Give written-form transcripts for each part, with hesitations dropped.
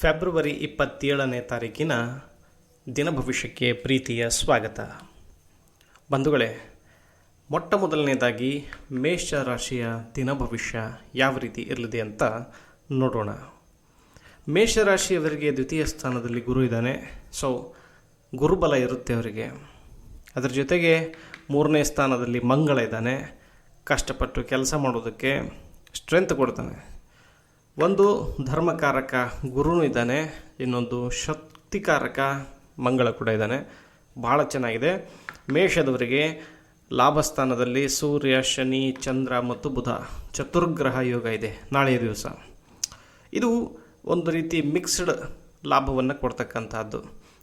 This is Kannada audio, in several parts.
ಫೆಬ್ರವರಿ 27ನೇ ತಾರೀಕಿನ ದಿನ ಭವಿಷ್ಯಕ್ಕೆ ಪ್ರೀತಿಯ ಸ್ವಾಗತ. ಬಂಧುಗಳೇ, ಮೊಟ್ಟ ಮೊದಲನೇದಾಗಿ ಮೇಷ ರಾಶಿಯ ದಿನ ಭವಿಷ್ಯ ಯಾವ ರೀತಿ ಇರಲಿದೆ ಅಂತ ನೋಡೋಣ. ಮೇಷರಾಶಿಯವರಿಗೆ ದ್ವಿತೀಯ ಸ್ಥಾನದಲ್ಲಿ ಗುರು ಇದ್ದಾನೆ. ಸೊ ಗುರುಬಲ ಇರುತ್ತೆ ಅವರಿಗೆ. ಅದರ ಜೊತೆಗೆ 3ನೇ ಸ್ಥಾನದಲ್ಲಿ ಮಂಗಳ ಇದ್ದಾನೆ. ಕಷ್ಟಪಟ್ಟು ಕೆಲಸ ಮಾಡೋದಕ್ಕೆ ಸ್ಟ್ರೆಂತ್ ಕೊಡ್ತಾನೆ. ಒಂದು ಧರ್ಮಕಾರಕ ಗುರುನೂ ಇದ್ದಾನೆ, ಇನ್ನೊಂದು ಶಕ್ತಿಕಾರಕ ಮಂಗಳ ಕೂಡ ಇದ್ದಾನೆ. ಭಾಳ ಚೆನ್ನಾಗಿದೆ. ಮೇಷದವರಿಗೆ ಲಾಭಸ್ಥಾನದಲ್ಲಿ ಸೂರ್ಯ, ಶನಿ, ಚಂದ್ರ ಮತ್ತು ಬುಧ ಚತುರ್ಗ್ರಹ ಯೋಗ ಇದೆ ನಾಳೆಯ ದಿವಸ. ಇದು ಒಂದು ರೀತಿ ಮಿಕ್ಸ್ಡ್ ಲಾಭವನ್ನು ಕೊಡ್ತಕ್ಕಂಥದ್ದು.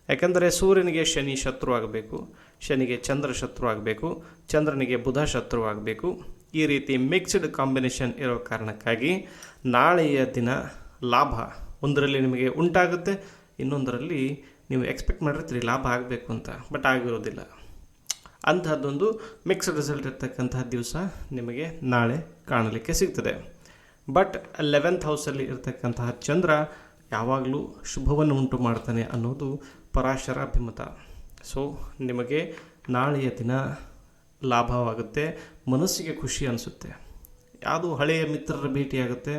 ಯಾಕಂದರೆ ಸೂರ್ಯನಿಗೆ ಶನಿ ಶತ್ರು ಆಗಬೇಕು, ಶನಿಗೆ ಚಂದ್ರ ಶತ್ರು ಆಗಬೇಕು, ಚಂದ್ರನಿಗೆ ಬುಧ ಶತ್ರು ಆಗಬೇಕು. ಈ ರೀತಿ ಮಿಕ್ಸ್ಡ್ ಕಾಂಬಿನೇಷನ್ ಇರೋ ಕಾರಣಕ್ಕಾಗಿ ನಾಳೆಯ ದಿನ ಲಾಭ ಒಂದರಲ್ಲಿ ನಿಮಗೆ ಉಂಟಾಗುತ್ತೆ, ಇನ್ನೊಂದರಲ್ಲಿ ನೀವು ಎಕ್ಸ್ಪೆಕ್ಟ್ ಮಾಡಿರ್ತೀರಿ ಲಾಭ ಆಗಬೇಕು ಅಂತ, ಬಟ್ ಆಗಿರೋದಿಲ್ಲ. ಅಂಥದ್ದೊಂದು ಮಿಕ್ಸ್ಡ್ ರಿಸಲ್ಟ್ ಇರ್ತಕ್ಕಂತಹ ದಿವಸ ನಿಮಗೆ ನಾಳೆ ಕಾಣಲಿಕ್ಕೆ ಸಿಗ್ತದೆ. ಬಟ್ 11th ಹೌಸಲ್ಲಿ ಇರ್ತಕ್ಕಂತಹ ಚಂದ್ರ ಯಾವಾಗಲೂ ಶುಭವನ್ನು ಉಂಟು ಮಾಡ್ತಾನೆ ಅನ್ನೋದು ಪರಾಶರ ಅಭಿಮತ. ಸೊ ನಿಮಗೆ ನಾಳೆಯ ದಿನ ಲಾಭವಾಗುತ್ತೆ, ಮನಸ್ಸಿಗೆ ಖುಷಿ ಅನಿಸುತ್ತೆ, ಯಾವುದು ಹಳೆಯ ಮಿತ್ರರ ಭೇಟಿಯಾಗುತ್ತೆ,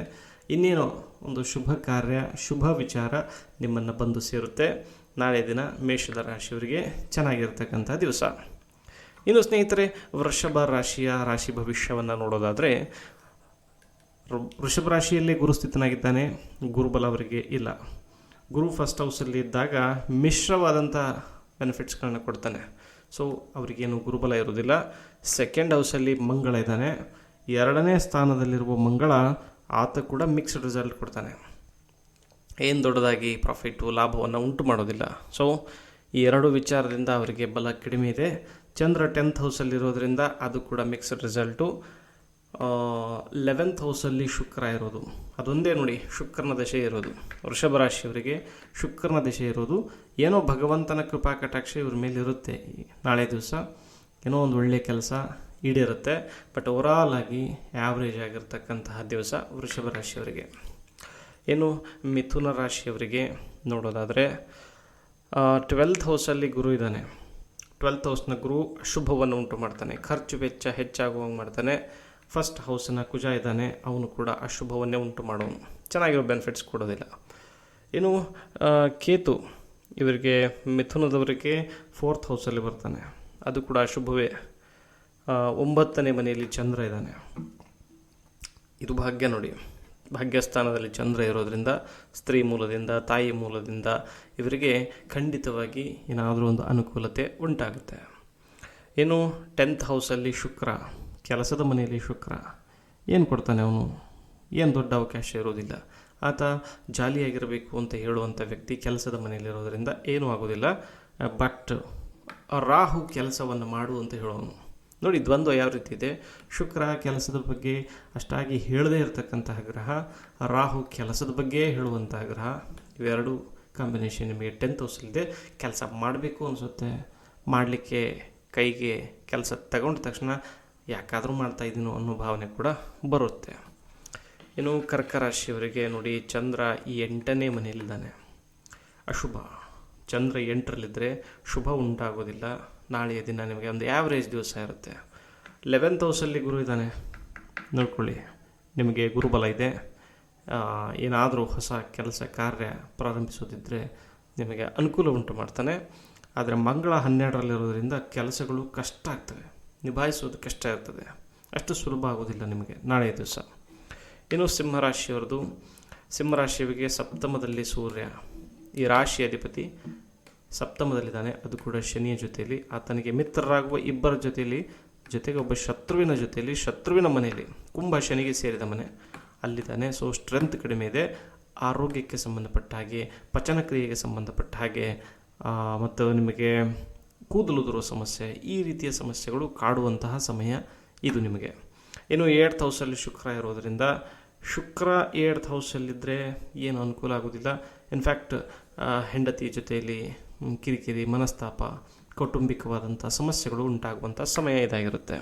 ಇನ್ನೇನೋ ಒಂದು ಶುಭ ಕಾರ್ಯ, ಶುಭ ವಿಚಾರ ನಿಮ್ಮನ್ನು ಬಂದು ಸೇರುತ್ತೆ. ನಾಳೆ ದಿನ ಮೇಷದ ರಾಶಿಯವರಿಗೆ ಚೆನ್ನಾಗಿರ್ತಕ್ಕಂಥ ದಿವಸ. ಇನ್ನು ಸ್ನೇಹಿತರೆ, ವೃಷಭ ರಾಶಿಯ ರಾಶಿ ಭವಿಷ್ಯವನ್ನು ನೋಡೋದಾದರೆ, ವೃಷಭ ರಾಶಿಯಲ್ಲೇ ಗುರುಸ್ಥಿತನಾಗಿದ್ದಾನೆ. ಗುರುಬಲ ಅವರಿಗೆ ಇಲ್ಲ. ಗುರು ಫಸ್ಟ್ ಹೌಸಲ್ಲಿ ಇದ್ದಾಗ ಮಿಶ್ರವಾದಂಥ ಬೆನಿಫಿಟ್ಸ್ಗಳನ್ನ ಕೊಡ್ತಾನೆ. ಸೊ ಅವರಿಗೇನು ಗುರುಬಲ ಇರೋದಿಲ್ಲ. ಸೆಕೆಂಡ್ ಹೌಸಲ್ಲಿ ಮಂಗಳ ಇದ್ದಾನೆ. 2ನೇ ಸ್ಥಾನದಲ್ಲಿರುವ ಮಂಗಳ ಆತ ಕೂಡ ಮಿಕ್ಸ್ಡ್ ರಿಸಲ್ಟ್ ಕೊಡ್ತಾನೆ. ಏನು ದೊಡ್ಡದಾಗಿ ಪ್ರಾಫಿಟು ಲಾಭವನ್ನು ಉಂಟು ಮಾಡೋದಿಲ್ಲ. ಸೊ ಈ ಎರಡು ವಿಚಾರದಿಂದ ಅವರಿಗೆ ಬಲ ಕಡಿಮೆ ಇದೆ. ಚಂದ್ರ 10th ಹೌಸಲ್ಲಿರೋದ್ರಿಂದ ಅದು ಕೂಡ ಮಿಕ್ಸ್ಡ್ ರಿಸಲ್ಟು. 11th ಹೌಸಲ್ಲಿ ಶುಕ್ರ ಇರೋದು, ಅದೊಂದೇ ನೋಡಿ ಶುಕ್ರನ ದಶೆ ಇರೋದು. ವೃಷಭ ರಾಶಿಯವರಿಗೆ ಶುಕ್ರನ ದಶೆ ಇರೋದು. ಏನೋ ಭಗವಂತನ ಕೃಪಾ ಕಟಾಕ್ಷ ಇವ್ರ ಮೇಲೆ ಇರುತ್ತೆ. ನಾಳೆ ದಿವಸ ಏನೋ ಒಂದು ಒಳ್ಳೆಯ ಕೆಲಸ ಈಡೇರುತ್ತೆ. ಬಟ್ ಓವರಾಲ್ ಆಗಿ ಆ್ಯಾವ್ರೇಜ್ ಆಗಿರ್ತಕ್ಕಂತಹ ದಿವಸ ವೃಷಭ ರಾಶಿಯವರಿಗೆ. ಏನು ಮಿಥುನ ರಾಶಿಯವರಿಗೆ ನೋಡೋದಾದರೆ 12th ಹೌಸಲ್ಲಿ ಗುರು ಇದ್ದಾನೆ. 12th ಹೌಸ್ನ ಗುರು ಶುಭವನ್ನು ಉಂಟು ಮಾಡ್ತಾನೆ, ಖರ್ಚು ವೆಚ್ಚ ಹೆಚ್ಚಾಗುವಂಗೆ ಮಾಡ್ತಾನೆ. ಫಸ್ಟ್ ಹೌಸನ್ನು ಕುಜ ಇದ್ದಾನೆ, ಅವನು ಕೂಡ ಅಶುಭವನ್ನೇ ಉಂಟು ಮಾಡೋನು, ಚೆನ್ನಾಗಿರೋ ಬೆನಿಫಿಟ್ಸ್ ಕೊಡೋದಿಲ್ಲ. ಇನ್ನು ಕೇತು ಇವರಿಗೆ ಮಿಥುನದವರಿಗೆ 4th ಹೌಸಲ್ಲಿ ಬರ್ತಾನೆ, ಅದು ಕೂಡ ಅಶುಭವೇ. 9ನೇ ಮನೆಯಲ್ಲಿ ಚಂದ್ರ ಇದ್ದಾನೆ. ಇದು ಭಾಗ್ಯ ನೋಡಿ, ಭಾಗ್ಯಸ್ಥಾನದಲ್ಲಿ ಚಂದ್ರ ಇರೋದ್ರಿಂದ ಸ್ತ್ರೀ ಮೂಲದಿಂದ, ತಾಯಿ ಮೂಲದಿಂದ ಇವರಿಗೆ ಖಂಡಿತವಾಗಿ ಏನಾದರೂ ಒಂದು ಅನುಕೂಲತೆ ಉಂಟಾಗುತ್ತೆ. ಇನ್ನು 10th ಹೌಸಲ್ಲಿ ಶುಕ್ರ, ಕೆಲಸದ ಮನೆಯಲ್ಲಿ ಶುಕ್ರ ಏನು ಕೊಡ್ತಾನೆ? ಅವನು ಏನು ದೊಡ್ಡ ಅವಕಾಶ ಇರೋದಿಲ್ಲ. ಆತ ಜಾಲಿಯಾಗಿರಬೇಕು ಅಂತ ಹೇಳುವಂಥ ವ್ಯಕ್ತಿ ಕೆಲಸದ ಮನೆಯಲ್ಲಿರೋದರಿಂದ ಏನೂ ಆಗೋದಿಲ್ಲ. ಬಟ್ ರಾಹು ಕೆಲಸವನ್ನು ಮಾಡು ಅಂತ ಹೇಳೋನು ನೋಡಿ. ದ್ವಂದ್ವ ಯಾವ ರೀತಿ ಇದೆ. ಶುಕ್ರ ಕೆಲಸದ ಬಗ್ಗೆ ಅಷ್ಟಾಗಿ ಹೇಳದೇ ಇರತಕ್ಕಂತಹ ಗ್ರಹ, ರಾಹು ಕೆಲಸದ ಬಗ್ಗೆ ಹೇಳುವಂತಹ ಗ್ರಹ. ಇವೆರಡು ಕಾಂಬಿನೇಷನ್ ನಿಮಗೆ 10th ಹೌಸಲ್ಲಿದೆ. ಕೆಲಸ ಮಾಡಬೇಕು ಅನಿಸುತ್ತೆ, ಮಾಡಲಿಕ್ಕೆ ಕೈಗೆ ಕೆಲಸ ತಗೊಂಡ ತಕ್ಷಣ ಯಾಕಾದರೂ ಮಾಡ್ತಾಯಿದ್ದೀನೋ ಅನ್ನೋ ಭಾವನೆ ಕೂಡ ಬರುತ್ತೆ. ಇನ್ನು ಕರ್ಕ ರಾಶಿಯವರಿಗೆ ನೋಡಿ, ಚಂದ್ರ 8ನೇ ಮನೆಯಲ್ಲಿದ್ದಾನೆ, ಅಶುಭ. ಚಂದ್ರ 8ರಲ್ಲಿದ್ದರೆ ಶುಭ ಉಂಟಾಗೋದಿಲ್ಲ. ನಾಳೆಯ ದಿನ ನಿಮಗೆ ಒಂದು ಆ್ಯಾವ್ರೇಜ್ ದಿವಸ ಇರುತ್ತೆ. 11th ಹೌಸಲ್ಲಿ ಗುರು ಇದ್ದಾನೆ, ನೋಡ್ಕೊಳ್ಳಿ, ನಿಮಗೆ ಗುರುಬಲ ಇದೆ. ಏನಾದರೂ ಹೊಸ ಕೆಲಸ ಕಾರ್ಯ ಪ್ರಾರಂಭಿಸೋದಿದ್ದರೆ ನಿಮಗೆ ಅನುಕೂಲ ಉಂಟು ಮಾಡ್ತಾನೆ. ಆದರೆ ಮಂಗಳ 12ರಲ್ಲಿರೋದ್ರಿಂದ ಕೆಲಸಗಳು ಕಷ್ಟ ಆಗ್ತವೆ, ನಿಭಾಯಿಸೋದು ಕಷ್ಟ ಇರ್ತದೆ, ಅಷ್ಟು ಸುಲಭ ಆಗೋದಿಲ್ಲ ನಿಮಗೆ ನಾಳೆಯ ದಿವಸ. ಇನ್ನು ಸಿಂಹರಾಶಿಯವ್ರದ್ದು, ಸಿಂಹರಾಶಿಯವರಿಗೆ ಸಪ್ತಮದಲ್ಲಿ ಸೂರ್ಯ, ಈ ರಾಶಿ ಅಧಿಪತಿ ಸಪ್ತಮದಲ್ಲಿದ್ದಾನೆ, ಅದು ಕೂಡ ಶನಿಯ ಜೊತೆಯಲ್ಲಿ. ಆತನಿಗೆ ಮಿತ್ರರಾಗುವ ಇಬ್ಬರ ಜೊತೆಯಲ್ಲಿ, ಜೊತೆಗೆ ಒಬ್ಬ ಶತ್ರುವಿನ ಜೊತೆಯಲ್ಲಿ, ಶತ್ರುವಿನ ಮನೆಯಲ್ಲಿ, ಕುಂಭ ಶನಿಗೆ ಸೇರಿದ ಮನೆ ಅಲ್ಲಿದ್ದಾನೆ. ಸೊ ಸ್ಟ್ರೆಂತ್ ಕಡಿಮೆ ಇದೆ. ಆರೋಗ್ಯಕ್ಕೆ ಸಂಬಂಧಪಟ್ಟ ಹಾಗೆ, ಪಚನ ಕ್ರಿಯೆಗೆ ಸಂಬಂಧಪಟ್ಟ ಹಾಗೆ, ಮತ್ತು ನಿಮಗೆ ಕೂದಲು ಉದುರುವ ಸಮಸ್ಯೆ, ಈ ರೀತಿಯ ಸಮಸ್ಯೆಗಳು ಕಾಡುವಂತಹ ಸಮಯ ಇದು ನಿಮಗೆ. ಇನ್ನು 8th ಹೌಸಲ್ಲಿ ಶುಕ್ರ ಇರೋದರಿಂದ, ಶುಕ್ರ 8th ಹೌಸಲ್ಲಿದ್ದರೆ ಏನು ಅನುಕೂಲ ಆಗೋದಿಲ್ಲ. ಇನ್ಫ್ಯಾಕ್ಟ್ ಹೆಂಡತಿ ಜೊತೆಯಲ್ಲಿ ಕಿರಿಕಿರಿ, ಮನಸ್ತಾಪ, ಕೌಟುಂಬಿಕವಾದಂಥ ಸಮಸ್ಯೆಗಳು ಉಂಟಾಗುವಂಥ ಸಮಯ ಇದಾಗಿರುತ್ತೆ.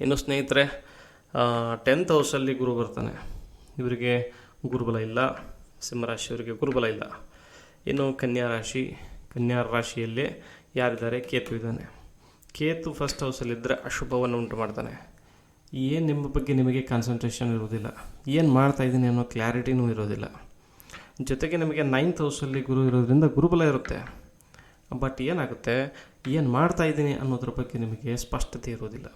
ಇನ್ನು ಸ್ನೇಹಿತರೆ, 10th ಹೌಸಲ್ಲಿ ಗುರು ಬರ್ತಾನೆ. ಇವರಿಗೆ ಗುರುಬಲ ಇಲ್ಲ. ಸಿಂಹರಾಶಿಯವರಿಗೆ ಗುರುಬಲ ಇಲ್ಲ. ಇನ್ನು ಕನ್ಯಾ ರಾಶಿಯಲ್ಲೇ ಯಾರಿದ್ದಾರೆ? ಕೇತು ಇದ್ದಾನೆ. ಕೇತು ಫಸ್ಟ್ ಹೌಸಲ್ಲಿದ್ದರೆ ಅಶುಭವನ್ನು ಉಂಟು ಮಾಡ್ತಾನೆ. ಏನು ನಿಮ್ಮ ಬಗ್ಗೆ ನಿಮಗೆ ಕಾನ್ಸಂಟ್ರೇಷನ್ ಇರೋದಿಲ್ಲ, ಏನು ಮಾಡ್ತಾಯಿದ್ದೀನಿ ಅನ್ನೋ ಕ್ಲಾರಿಟಿನೂ ಇರೋದಿಲ್ಲ. ಜೊತೆಗೆ ನಿಮಗೆ 9th ಹೌಸಲ್ಲಿ ಗುರು ಇರೋದ್ರಿಂದ ಗುರುಬಲ ಇರುತ್ತೆ. ಬಟ್ ಏನಾಗುತ್ತೆ, ಏನು ಮಾಡ್ತಾಯಿದ್ದೀನಿ ಅನ್ನೋದ್ರ ಬಗ್ಗೆ ನಿಮಗೆ ಸ್ಪಷ್ಟತೆ ಇರೋದಿಲ್ಲ.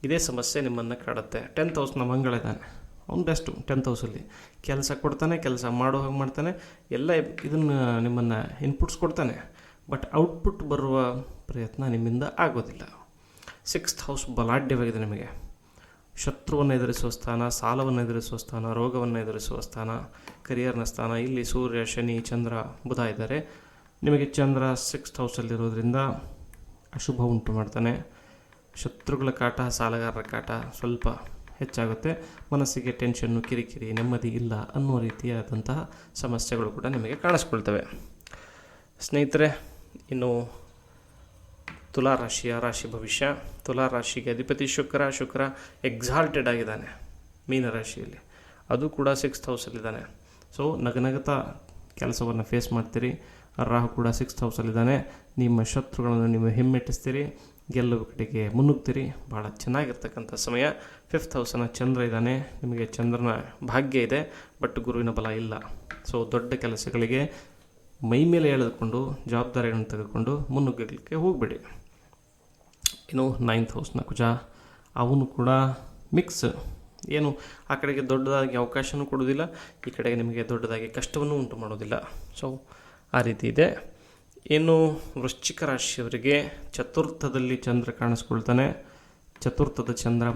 ಇದೇ ಸಮಸ್ಯೆ ನಿಮ್ಮನ್ನು ಕಾಡುತ್ತೆ. 10th ಹೌಸ್ನ ಮಂಗಳ ಇದ್ದಾನೆ, ಅವ್ನು ಬೆಸ್ಟು. 10th ಹೌಸಲ್ಲಿ ಕೆಲಸ ಕೊಡ್ತಾನೆ, ಕೆಲಸ ಮಾಡೋ ಹಾಗೆ ಮಾಡ್ತಾನೆ, ಎಲ್ಲ ಇದನ್ನು ನಿಮ್ಮನ್ನು ಇನ್ಪುಟ್ಸ್ ಕೊಡ್ತಾನೆ. ಬಟ್ ಔಟ್ಪುಟ್ ಬರುವ ಪ್ರಯತ್ನ ನಿಮ್ಮಿಂದ ಆಗೋದಿಲ್ಲ. 6th ಹೌಸ್ ಬಲಾಢ್ಯವಾಗಿದೆ ನಿಮಗೆ. ಶತ್ರುವನ್ನು ಎದುರಿಸುವ ಸ್ಥಾನ, ಸಾಲವನ್ನು ಎದುರಿಸುವ ಸ್ಥಾನ, ರೋಗವನ್ನು ಎದುರಿಸುವ ಸ್ಥಾನ, ಕರಿಯರ್ನ ಸ್ಥಾನ. ಇಲ್ಲಿ ಸೂರ್ಯ, ಶನಿ, ಚಂದ್ರ, ಬುಧ ಇದ್ದಾರೆ. ನಿಮಗೆ ಚಂದ್ರ 6th ಹೌಸಲ್ಲಿರೋದ್ರಿಂದ ಅಶುಭ ಉಂಟು ಮಾಡ್ತಾನೆ. ಶತ್ರುಗಳ ಕಾಟ, ಸಾಲಗಾರರ ಕಾಟ ಸ್ವಲ್ಪ ಹೆಚ್ಚಾಗುತ್ತೆ. ಮನಸ್ಸಿಗೆ ಟೆನ್ಷನ್ನು, ಕಿರಿಕಿರಿ, ನೆಮ್ಮದಿ ಇಲ್ಲ ಅನ್ನುವ ರೀತಿಯಾದಂತಹ ಸಮಸ್ಯೆಗಳು ಕೂಡ ನಿಮಗೆ ಕಾಣಿಸ್ಕೊಳ್ತವೆ. ಸ್ನೇಹಿತರೆ, ಇನ್ನು ತುಲಾರಾಶಿಯ ರಾಶಿ ಭವಿಷ್ಯ. ತುಲಾರಾಶಿಗೆ ಅಧಿಪತಿ ಶುಕ್ರ ಎಕ್ಸಾಲ್ಟೆಡ್ ಆಗಿದ್ದಾನೆ ಮೀನರಾಶಿಯಲ್ಲಿ, ಅದು ಕೂಡ 6th ಹೌಸಲ್ಲಿದ್ದಾನೆ. ಸೊ ನಗನಗತ ಕೆಲಸವನ್ನು ಫೇಸ್ ಮಾಡ್ತೀರಿ. ರಾಹು ಕೂಡ 6th ಹೌಸಲ್ಲಿದ್ದಾನೆ. ನಿಮ್ಮ ಶತ್ರುಗಳನ್ನು ನೀವು ಹಿಮ್ಮೆಟ್ಟಿಸ್ತೀರಿ, ಗೆಲ್ಲುವ ಕಡೆಗೆ ಮುನ್ನುಗ್ತೀರಿ. ಭಾಳ ಚೆನ್ನಾಗಿರ್ತಕ್ಕಂಥ ಸಮಯ. 5th ಹೌಸನ ಚಂದ್ರ ಇದ್ದಾನೆ. ನಿಮಗೆ ಚಂದ್ರನ ಭಾಗ್ಯ ಇದೆ, ಬಟ್ ಗುರುವಿನ ಬಲ ಇಲ್ಲ. ಸೊ ದೊಡ್ಡ ಕೆಲಸಗಳಿಗೆ ಮೈ ಮೇಲೆ ಎಳೆದುಕೊಂಡು ಜವಾಬ್ದಾರಿಗಳನ್ನು ತೆಗೆದುಕೊಂಡು ಮುನ್ನುಗ್ಗಲಿಕ್ಕೆ ಹೋಗಬೇಡಿ. ಇನ್ನು 9th ಹೌಸ್ನ ಕುಜ, ಅವನು ಕೂಡ ಮಿಕ್ಸ್. ಏನು ಆ ಕಡೆಗೆ ದೊಡ್ಡದಾಗಿ ಅವಕಾಶವೂ ಕೊಡೋದಿಲ್ಲ, ಈ ಕಡೆಗೆ ನಿಮಗೆ ದೊಡ್ಡದಾಗಿ ಕಷ್ಟವನ್ನು ಉಂಟು ಮಾಡೋದಿಲ್ಲ. ಸೊ ಆ ರೀತಿ ಇದೆ. ಇನ್ನು ವೃಶ್ಚಿಕ ರಾಶಿಯವರಿಗೆ ಚತುರ್ಥದಲ್ಲಿ ಚಂದ್ರ ಕಾಣಿಸ್ಕೊಳ್ತಾನೆ. ಚತುರ್ಥದ ಚಂದ್ರ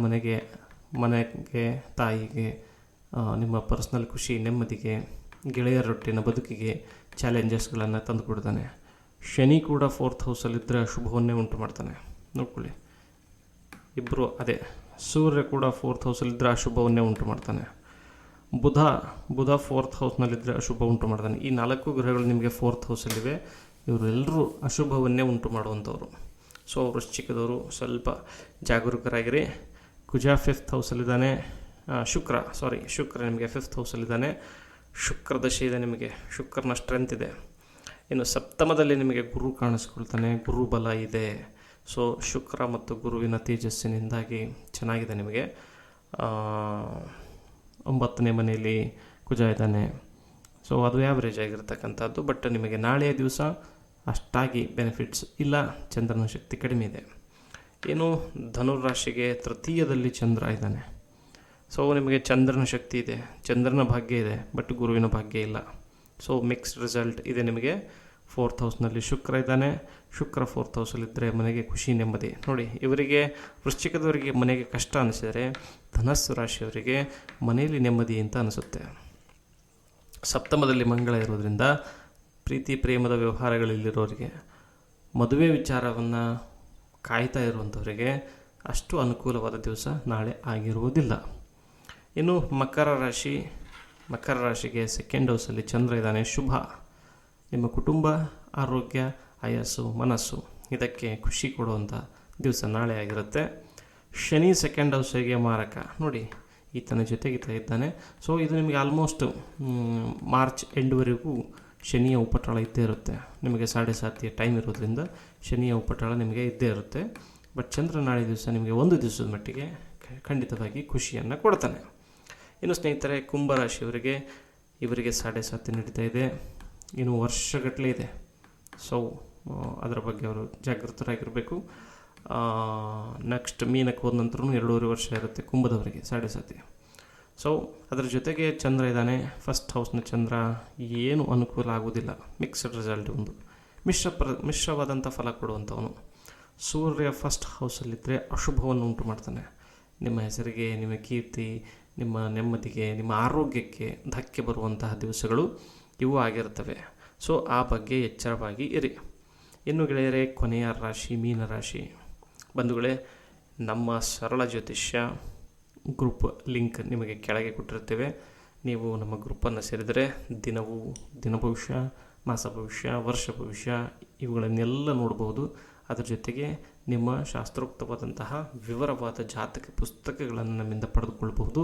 ಮನೆಗೆ, ತಾಯಿಗೆ, ನಿಮ್ಮ ಪರ್ಸ್ನಲ್ ಖುಷಿ, ನೆಮ್ಮದಿಗೆ, ಗೆಳೆಯರೊಟ್ಟಿನ ಬದುಕಿಗೆ ಚಾಲೆಂಜಸ್ಗಳನ್ನು ತಂದುಕೊಡ್ತಾನೆ. ಶನಿ ಕೂಡ 4th ಹೌಸಲ್ಲಿದ್ದರೆ ಅಶುಭವನ್ನೇ ಉಂಟು ಮಾಡ್ತಾನೆ. ನೋಡ್ಕೊಳ್ಳಿ, ಇಬ್ಬರು ಅದೇ. ಸೂರ್ಯ ಕೂಡ 4th ಹೌಸಲ್ಲಿದ್ದರೆ ಅಶುಭವನ್ನೇ ಉಂಟು ಮಾಡ್ತಾನೆ. ಬುಧ 4th ಹೌಸ್ನಲ್ಲಿದ್ದರೆ ಅಶುಭ ಉಂಟು ಮಾಡ್ತಾನೆ. ಈ 4 ಗ್ರಹಗಳು ನಿಮಗೆ 4th ಹೌಸಲ್ಲಿವೆ. ಇವರೆಲ್ಲರೂ ಅಶುಭವನ್ನೇ ಉಂಟು ಮಾಡುವಂಥವ್ರು. ಸೊ ವೃಶ್ಚಿಕದವರು ಸ್ವಲ್ಪ ಜಾಗರೂಕರಾಗಿರಿ. ಕುಜ 5th ಹೌಸಲ್ಲಿದ್ದಾನೆ. ಶುಕ್ರ ನಿಮಗೆ 5th ಹೌಸಲ್ಲಿದ್ದಾನೆ. ಶುಕ್ರ ದಶೆ ಇದೆ ನಿಮಗೆ, ಶುಕ್ರನ ಸ್ಟ್ರೆಂತ್ ಇದೆ. ಇನ್ನು ಸಪ್ತಮದಲ್ಲಿ ನಿಮಗೆ ಗುರು ಕಾಣಿಸ್ಕೊಳ್ತಾನೆ, ಗುರು ಬಲ ಇದೆ. ಸೊ ಶುಕ್ರ ಮತ್ತು ಗುರುವಿನ ತೇಜಸ್ಸಿನಿಂದಾಗಿ ಚೆನ್ನಾಗಿದೆ ನಿಮಗೆ. 9ನೇ ಮನೆಯಲ್ಲಿ ಕುಜ ಇದ್ದಾನೆ. ಸೊ ಅದು ಆ್ಯಾವ್ರೇಜ್ ಆಗಿರ್ತಕ್ಕಂಥದ್ದು. ಬಟ್ ನಿಮಗೆ ನಾಳೆಯ ದಿವಸ ಅಷ್ಟಾಗಿ ಬೆನಿಫಿಟ್ಸ್ ಇಲ್ಲ, ಚಂದ್ರನ ಶಕ್ತಿ ಕಡಿಮೆ ಇದೆ. ಏನು ಧನುರಾಶಿಗೆ ತೃತೀಯದಲ್ಲಿ ಚಂದ್ರ ಇದ್ದಾನೆ. ಸೊ ನಿಮಗೆ ಚಂದ್ರನ ಶಕ್ತಿ ಇದೆ, ಚಂದ್ರನ ಭಾಗ್ಯ ಇದೆ, ಬಟ್ ಗುರುವಿನ ಭಾಗ್ಯ ಇಲ್ಲ. ಸೊ ಮಿಕ್ಸ್ಡ್ ರಿಸಲ್ಟ್ ಇದೆ ನಿಮಗೆ. 4th ಹೌಸ್ನಲ್ಲಿ ಶುಕ್ರ ಇದ್ದಾನೆ. ಶುಕ್ರ 4th ಹೌಸಲ್ಲಿದ್ದರೆ ಮನೆಗೆ ಖುಷಿ, ನೆಮ್ಮದಿ. ನೋಡಿ, ಇವರಿಗೆ ವೃಶ್ಚಿಕದವರಿಗೆ ಮನೆಗೆ ಕಷ್ಟ ಅನಿಸಿದರೆ ಧನಸ್ಸು ರಾಶಿಯವರಿಗೆ ಮನೆಯಲ್ಲಿ ನೆಮ್ಮದಿ ಅಂತ ಅನಿಸುತ್ತೆ. ಸಪ್ತಮದಲ್ಲಿ ಮಂಗಳ ಇರೋದ್ರಿಂದ ಪ್ರೀತಿ ಪ್ರೇಮದ ವ್ಯವಹಾರಗಳಲ್ಲಿರೋರಿಗೆ, ಮದುವೆ ವಿಚಾರವನ್ನು ಕಾಯ್ತಾ ಇರುವಂಥವರಿಗೆ ಅಷ್ಟು ಅನುಕೂಲವಾದ ದಿವಸ ನಾಳೆ ಆಗಿರುವುದಿಲ್ಲ. ಇನ್ನು ಮಕರ ರಾಶಿಗೆ 2nd ಹೌಸಲ್ಲಿ ಚಂದ್ರ ಇದ್ದಾನೆ. ಶುಭ. ನಿಮ್ಮ ಕುಟುಂಬ, ಆರೋಗ್ಯ, ಆಯಸ್ಸು, ಮನಸ್ಸು ಇದಕ್ಕೆ ಖುಷಿ ಕೊಡುವಂಥ ದಿವಸ ನಾಳೆ ಆಗಿರುತ್ತೆ. ಶನಿ 2nd ಹೌಸಿಗೆ ಮಾರಕ. ನೋಡಿ, ಈತನ ಜೊತೆಗೆ ಈತ ಇದ್ದಾನೆ. ಸೊ ಇದು ನಿಮಗೆ ಆಲ್ಮೋಸ್ಟ್ ಮಾರ್ಚ್ ಎಂಡ್ವರೆಗೂ ಶನಿಯ ಉಪಟಳ ಇದ್ದೇ ಇರುತ್ತೆ. ನಿಮಗೆ 7:30 ಟೈಮ್ ಇರೋದ್ರಿಂದ ಶನಿಯ ಉಪಟಳ ನಿಮಗೆ ಇದ್ದೇ ಇರುತ್ತೆ. ಬಟ್ ಚಂದ್ರ ನಾಳೆ ದಿವಸ ನಿಮಗೆ ಒಂದು ದಿವಸದ ಮಟ್ಟಿಗೆ ಖಂಡಿತವಾಗಿ ಖುಷಿಯನ್ನು ಕೊಡ್ತಾನೆ. ಇನ್ನು ಸ್ನೇಹಿತರೆ, ಕುಂಭರಾಶಿಯವರಿಗೆ ಇವರಿಗೆ 7:30 ನಡೀತಾ ಇದೆ. ಇನ್ನು ವರ್ಷಗಟ್ಟಲೆ ಇದೆ. ಸೊ ಅದರ ಬಗ್ಗೆ ಅವರು ಜಾಗೃತರಾಗಿರಬೇಕು. ನೆಕ್ಸ್ಟ್ ಮೀನಕ್ಕೆ ಹೋದ ನಂತರ 2.5 ವರ್ಷ ಇರುತ್ತೆ ಕುಂಭದವರಿಗೆ 7:30. ಸೊ ಅದರ ಜೊತೆಗೆ ಚಂದ್ರ ಇದ್ದಾನೆ. 1st ಹೌಸ್ನ ಚಂದ್ರ ಏನು ಅನುಕೂಲ ಆಗೋದಿಲ್ಲ. ಮಿಕ್ಸ್ಡ್ ರಿಸಲ್ಟ್, ಒಂದು ಮಿಶ್ರವಾದಂಥ ಫಲ ಕೊಡುವಂಥವನು. ಸೂರ್ಯ 1st ಹೌಸಲ್ಲಿದ್ದರೆ ಅಶುಭವನ್ನು ಉಂಟು ಮಾಡ್ತಾನೆ. ನಿಮ್ಮ ಹೆಸರಿಗೆ, ನಿಮ್ಮ ಕೀರ್ತಿ, ನಿಮ್ಮ ನೆಮ್ಮದಿಗೆ, ನಿಮ್ಮ ಆರೋಗ್ಯಕ್ಕೆ ಧಕ್ಕೆ ಬರುವಂತಹ ದಿವಸಗಳು ಇವು ಆಗಿರ್ತವೆ. ಸೊ ಆ ಬಗ್ಗೆ ಎಚ್ಚರವಾಗಿ ಇರಿ. ಇನ್ನು ಗೆಳೆಯರೇ, ಕೊನೆಯ ರಾಶಿ ಮೀನರಾಶಿ. ಬಂಧುಗಳೇ, ನಮ್ಮ ಸರಳ ಜ್ಯೋತಿಷ್ಯ ಗ್ರೂಪ್ ಲಿಂಕ್ ನಿಮಗೆ ಕೆಳಗೆ ಕೊಟ್ಟಿರ್ತೇವೆ. ನೀವು ನಮ್ಮ ಗ್ರೂಪನ್ನು ಸೇರಿದರೆ ದಿನ ಭವಿಷ್ಯ, ಮಾಸ ಭವಿಷ್ಯ, ವರ್ಷ ಭವಿಷ್ಯ ಇವುಗಳನ್ನೆಲ್ಲ ನೋಡ್ಬೋದು. ಅದರ ಜೊತೆಗೆ ನಿಮ್ಮ ಶಾಸ್ತ್ರೋಕ್ತವಾದಂತಹ ವಿವರವಾದ ಜಾತಕ ಪುಸ್ತಕಗಳನ್ನು ನಮ್ಮಿಂದ ಪಡೆದುಕೊಳ್ಬಹುದು.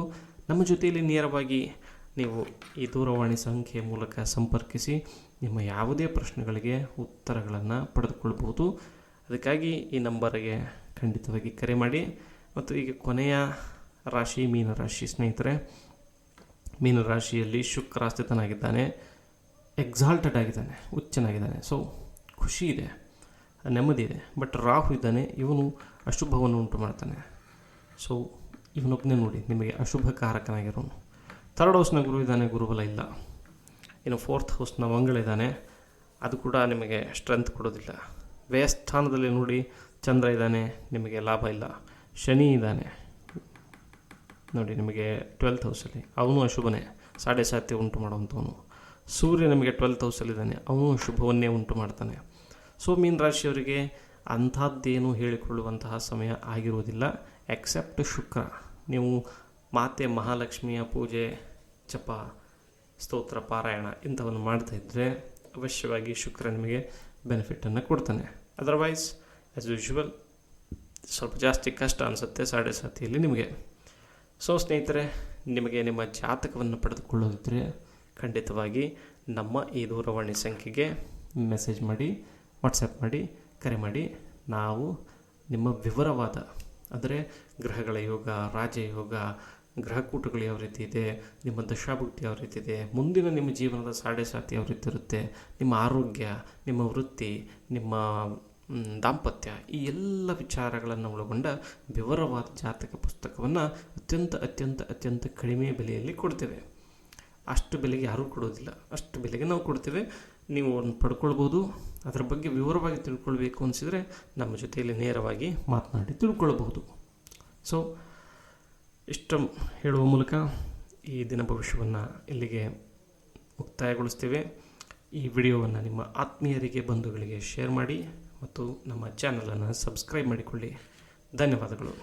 ನಮ್ಮ ಜೊತೆಯಲ್ಲಿ ನೇರವಾಗಿ ನೀವು ಈ ದೂರವಾಣಿ ಸಂಖ್ಯೆ ಮೂಲಕ ಸಂಪರ್ಕಿಸಿ ನಿಮ್ಮ ಯಾವುದೇ ಪ್ರಶ್ನೆಗಳಿಗೆ ಉತ್ತರಗಳನ್ನು ಪಡೆದುಕೊಳ್ಬೋದು. ಅದಕ್ಕಾಗಿ ಈ ನಂಬರಿಗೆ ಖಂಡಿತವಾಗಿ ಕರೆ ಮಾಡಿ. ಮತ್ತು ಈಗ ಕೊನೆಯ ರಾಶಿ ಮೀನರಾಶಿ. ಸ್ನೇಹಿತರೆ, ಮೀನರಾಶಿಯಲ್ಲಿ ಶುಕ್ರ ಸ್ಥಿತನಾಗಿದ್ದಾನೆ, ಎಕ್ಸಾಲ್ಟೆಡ್ ಆಗಿದ್ದಾನೆ, ಉಚ್ಚನಾಗಿದ್ದಾನೆ. ಸೊ ಖುಷಿ ಇದೆ, ನೆಮ್ಮದಿ ಇದೆ. ಬಟ್ ರಾಹು ಇದ್ದಾನೆ, ಇವನು ಅಶುಭವನ್ನು ಉಂಟು ಮಾಡ್ತಾನೆ. ಸೊ ಇವನೊಬ್ಬನೇ ನೋಡಿ ನಿಮಗೆ ಅಶುಭ ಕಾರಕನಾಗಿರೋನು. 3rd ಹೌಸ್ನ ಗುರು ಇದ್ದಾನೆ, ಗುರುಬಲ ಇಲ್ಲ. ಇನ್ನು 4th ಹೌಸ್ನ ಮಂಗಳ ಇದ್ದಾನೆ, ಅದು ಕೂಡ ನಿಮಗೆ ಸ್ಟ್ರೆಂತ್ ಕೊಡೋದಿಲ್ಲ. ವ್ಯಯಸ್ಥಾನದಲ್ಲಿ ನೋಡಿ ಚಂದ್ರ ಇದ್ದಾನೆ, ನಿಮಗೆ ಲಾಭ ಇಲ್ಲ. ಶನಿ ಇದ್ದಾನೆ ನೋಡಿ ನಿಮಗೆ 12th ಹೌಸಲ್ಲಿ, ಅವನು ಅಶುಭನೇ, 7.5 ಉಂಟು ಮಾಡುವಂಥವನು. ಸೂರ್ಯ ನಿಮಗೆ 12th ಹೌಸಲ್ಲಿದ್ದಾನೆ, ಅವನು ಶುಭವನ್ನೇ ಉಂಟು ಮಾಡ್ತಾನೆ. ಸೊ ಮೀನರಾಶಿಯವರಿಗೆ ಅಂಥದ್ದೇನು ಹೇಳಿಕೊಳ್ಳುವಂತಹ ಸಮಯ ಆಗಿರುವುದಿಲ್ಲ, ಎಕ್ಸೆಪ್ಟ್ ಶುಕ್ರ. ನೀವು ಮಾತೆ ಮಹಾಲಕ್ಷ್ಮಿಯ ಪೂಜೆ, ಜಪ, ಸ್ತೋತ್ರ, ಪಾರಾಯಣ ಇಂಥವನ್ನು ಮಾಡ್ತಾಯಿದ್ರೆ ಅವಶ್ಯವಾಗಿ ಶುಕ್ರ ನಿಮಗೆ ಬೆನಿಫಿಟನ್ನು ಕೊಡ್ತಾನೆ. ಅದರ್ವೈಸ್ ಆ್ಯಸ್ ಯೂಶ್ವಲ್ ಸ್ವಲ್ಪ ಜಾಸ್ತಿ ಕಷ್ಟ ಅನಿಸುತ್ತೆ 7.5 ನಿಮಗೆ. ಸೊ ಸ್ನೇಹಿತರೆ, ನಿಮಗೆ ನಿಮ್ಮ ಜಾತಕವನ್ನು ಪಡೆದುಕೊಳ್ಳೋದಿದ್ದರೆ ಖಂಡಿತವಾಗಿ ನಮ್ಮ ಈ ದೂರವಾಣಿ ಸಂಖ್ಯೆಗೆ ಮೆಸೇಜ್ ಮಾಡಿ, ವಾಟ್ಸಪ್ ಮಾಡಿ, ಕರೆ ಮಾಡಿ. ನಾವು ನಿಮ್ಮ ವಿವರವಾದ, ಅಂದರೆ ಗ್ರಹಗಳ ಯೋಗ, ರಾಜಯೋಗ, ಗ್ರಹಕೂಟಗಳು ಯಾವ ರೀತಿ ಇದೆ, ನಿಮ್ಮ ದಶಾಭುಕ್ತಿ ಯಾವ ರೀತಿ ಇದೆ, ಮುಂದಿನ ನಿಮ್ಮ ಜೀವನದ 7.5 ಯಾವ ರೀತಿ ಇರುತ್ತೆ, ನಿಮ್ಮ ಆರೋಗ್ಯ, ನಿಮ್ಮ ವೃತ್ತಿ, ನಿಮ್ಮ ದಾಂಪತ್ಯ, ಈ ಎಲ್ಲ ವಿಚಾರಗಳನ್ನು ಒಳಗೊಂಡ ವಿವರವಾದ ಜಾತಕ ಪುಸ್ತಕವನ್ನು ಅತ್ಯಂತ ಕಡಿಮೆ ಬೆಲೆಯಲ್ಲಿ ಕೊಡ್ತೇವೆ. ಅಷ್ಟು ಬೆಲೆಗೆ ಯಾರೂ ಕೊಡೋದಿಲ್ಲ, ಅಷ್ಟು ಬೆಲೆಗೆ ನಾವು ಕೊಡ್ತೇವೆ. ನೀವು ಒಂದು ಪಡ್ಕೊಳ್ಬೋದು. ಅದರ ಬಗ್ಗೆ ವಿವರವಾಗಿ ತಿಳ್ಕೊಳ್ಬೇಕು ಅನಿಸಿದರೆ ನಮ್ಮ ಜೊತೆಯಲ್ಲಿ ನೇರವಾಗಿ ಮಾತನಾಡಿ ತಿಳ್ಕೊಳ್ಬಹುದು. ಸೊ ಇಷ್ಟ ಹೇಳುವ ಮೂಲಕ ಈ ದಿನ ಭವಿಷ್ಯವನ್ನು ಇಲ್ಲಿಗೆ ಮುಕ್ತಾಯಗೊಳಿಸ್ತೇವೆ. ಈ ವಿಡಿಯೋವನ್ನು ನಿಮ್ಮ ಆತ್ಮೀಯರಿಗೆ, ಬಂಧುಗಳಿಗೆ ಶೇರ್ ಮಾಡಿ ಮತ್ತು ನಮ್ಮ ಚಾನಲನ್ನು ಸಬ್ಸ್ಕ್ರೈಬ್ ಮಾಡಿಕೊಳ್ಳಿ. ಧನ್ಯವಾದಗಳು.